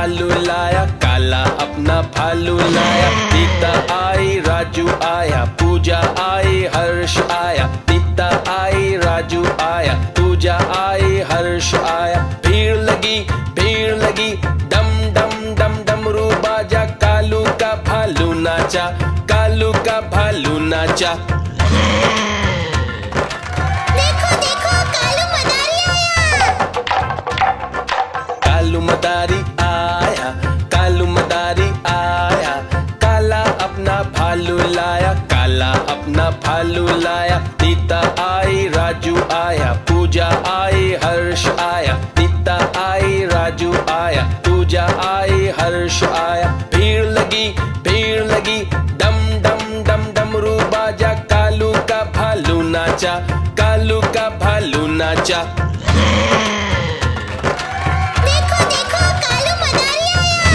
भालू लाया, काला अपना भालू लाया। सीता आई, राजू आया, पूजा आई, हर्ष आया। सीता आई, राजू आया, पूजा आई, हर्ष आया। भीड़ लगी, डम डम डम डमरू बाजा। कालू का भालू नाचा, कालू का भालू नाचा। देखो देखो कालू मदारी आया। कालू मदारी आया, कालू मदारी आया। काला अपना भालू लाया, काला अपना भालू लाया। सीता आई, राजू आया, पूजा आई, हर्ष आया। सीता आई, राजू आया, पूजा आई, हर्ष आया। भीड़ लगी, डम डम डम डमरू बाजा। कालू का भालू नाचा, कालू का भालू नाचा। देखो देखो कालू मदारी आया।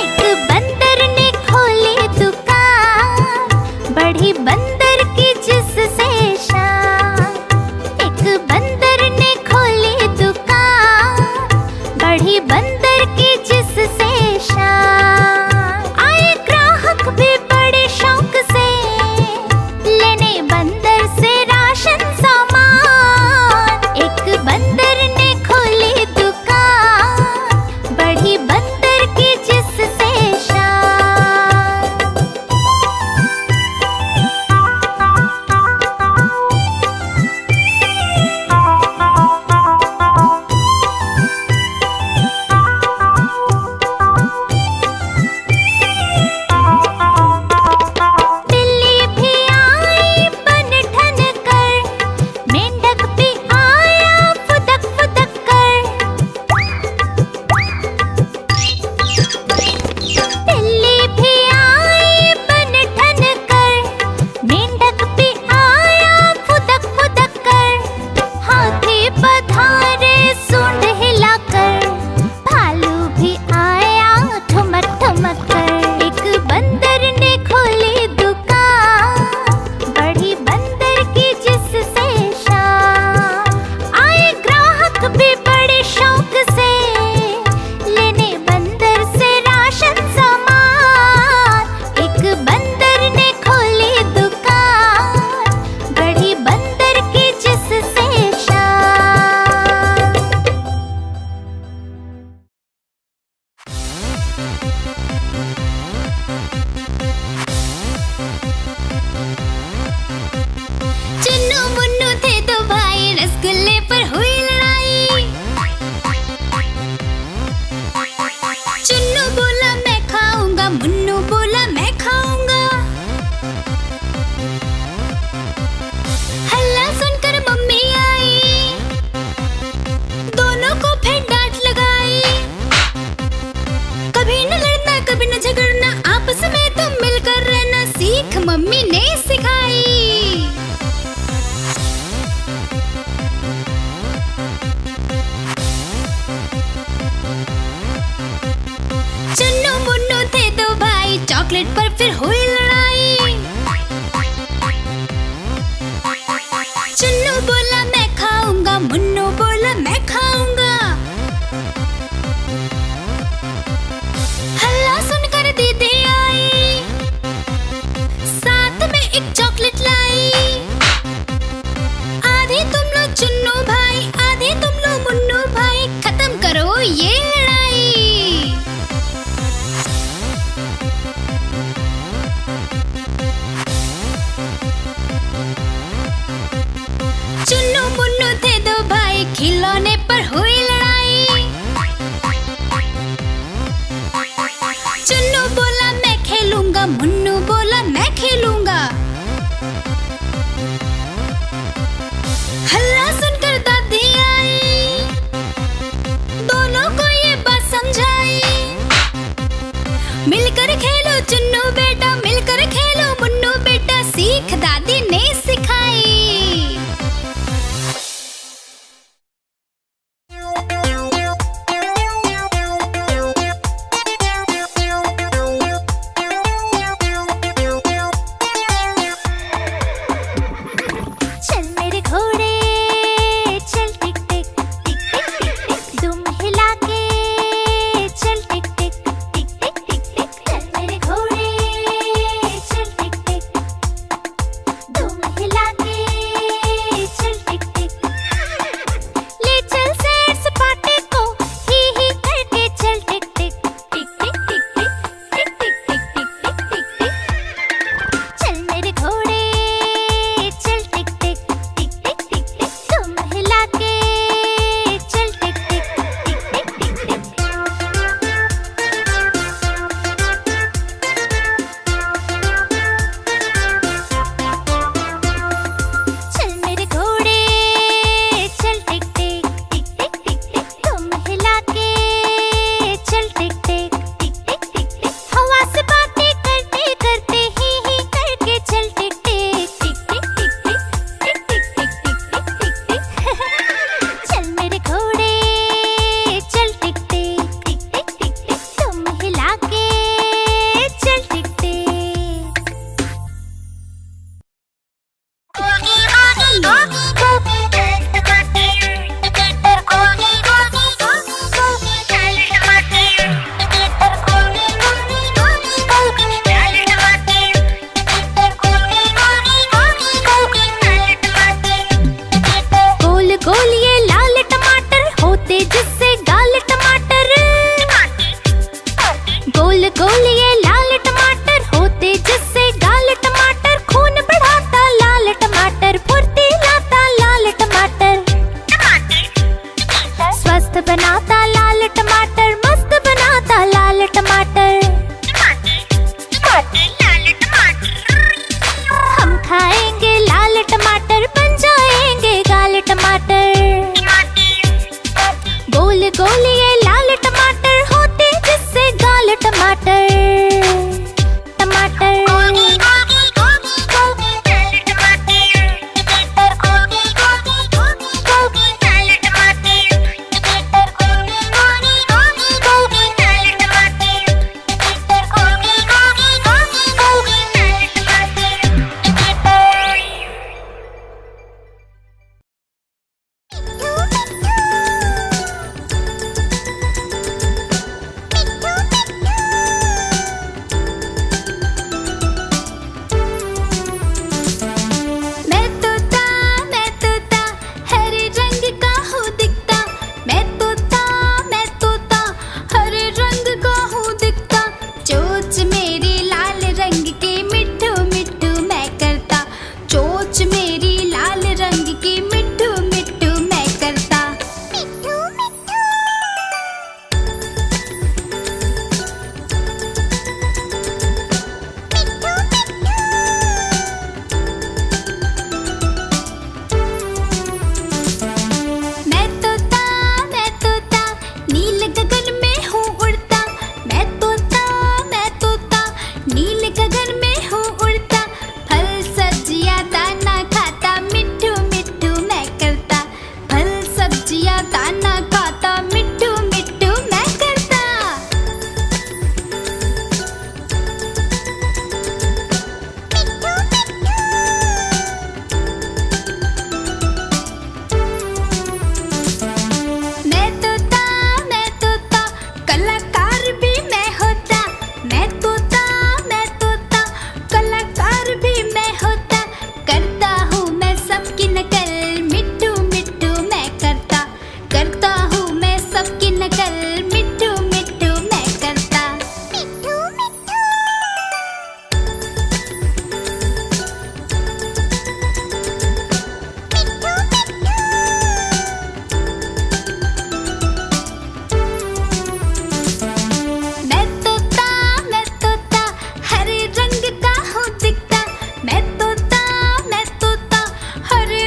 एक बंदर ने खोली दुकान, बढ़ी बंदर की जिससे शान। एक बंदर ने खोली दुकान, बढ़ी बंदर की जिससे शान। आए ग्राहक भी बड़े शौक से, लेने बंदर से राशन सामान। एक बंदर ने खोली दुकान, बढ़ी बंदर की जिससे शान। बिल्ली भी आई बन ठन कर, मेंढक भी आया फुदक फुदक कर। बिल्ली भी आई बन ठन कर, मेंढक भी आया फुदक फुदक कर। हाथी पधारे सूंड हिलाकर, भालू भी आया ठुमक ठुमक कर। एक बंदर ने खोली दुकान, बढ़ी बंदर की जिससे शान। आए ग्राहक भी बड़े शौक से, लेने बंदर से राशन सामान। एक बंदर ने खोली दुकान, बढ़ी बंदर की जिससे शान। चुन्नू मुन्नू थे दो भाई, रसगुल्ले पर हुई लड़ाई। चुन्नू बोला मैं खाऊंगा, मुन्नू बोला मैं खाऊंगा। हल्ला सुनकर मम्मी आई, दोनों को फिर डांट लगाई। कभी न लड़ना, कभी न झगड़ना, आपस में तुम मिलकर रहना सीख मम्मी ने सिखाई। चुन्नू मुन्नू थे दो भाई, चॉकलेट पर फिर हुई लड़ाई। चुन्नू बोला मैं खाऊंगा, मुन्नू बोला मैं खाऊंगा। हल्ला सुनकर दीदी आई, साथ में एक चॉकलेट लाई। आधे तुम लो चुन्नू भाई, आधे तुम लो मुन्नू भाई, खत्म करो ये लड़ाई। चुन्नू मुन्नू थे दो भाई, खिलौने पर हुई लड़ाई। चुन्नू बोला मैं खेलूंगा, मुन्नू बोला मैं खेलूंगा। हल्ला सुनकर दादी आई, दोनों को ये बात समझाई। मिलकर खेलो चुन्नू बेटा, मिलकर खेलो मुन्नू बेटा, सीख दादी ने सिखाई।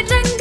रंग